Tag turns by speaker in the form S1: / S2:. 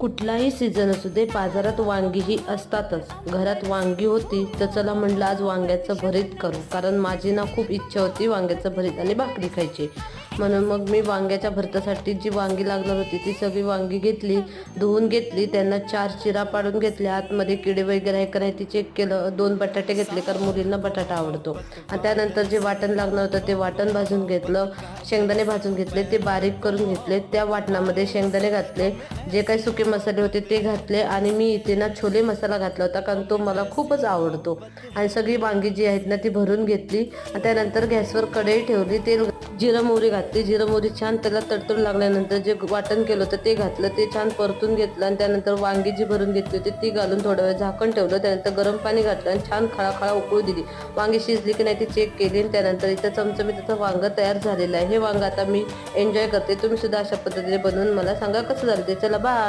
S1: कुठलाही सीझन असू दे, बाजारात वांगी ही असतातच. घरात वांगी होती तर चला म्हटलं आज वांग्याचं भरीत करू, कारण माझी ना खूप इच्छा होती वांग्याचं भरीत आणि भाकरी खायची. म्हणून मग मी वांग्याच्या भरतासाठी जी वांगी लागणार होती ती सगळी वांगी घेतली, धुवून घेतली, त्यांना 4 चिरा पाडून घेतल्या, आतमध्ये किडे वगैरे आहे का नाही ते चेक केलं. 2 बटाटे घेतले कारण मुलींना बटाटा आवडतो. आणि त्यानंतर जे वाटण लागणार होतं ते वाटण भाजून घेतलं, शेंगदाणे भाजून घेतले, ते बारीक करून घेतले. त्या वाटणामध्ये शेंगदाणे घातले, जे काही सुके मसाले होते ते घातले आणि मी इथे ना छोले मसाला घातला होता कारण तो मला खूपच आवडतो. आणि सगळी वांगी जी आहेत ना ती भरून घेतली आणि त्यानंतर गॅसवर कढई ठेवली, तेल जिरं मोहरी घातली. जिरं मोहरी छान त्याला तडतडून लागल्यानंतर जे वाटण केलं होतं ते घातलं, ते छान परतून घेतलं आणि त्यानंतर वांगी जी भरून घेतली होती ती घालून थोडा वेळ झाकण ठेवलं. त्यानंतर गरम पाणी घातलं आणि छान खळाखळा उकळू दिली. वांगी शिजली की नाही ती चेक केली आणि त्यानंतर इथं चमचमीत वांगं तयार झालेलं आहे. हे वांगं आता मी एन्जॉय करते. तुम्ही सुद्धा अशा पद्धतीने बनवून मला सांगा कसं झालं ते. चला बाय.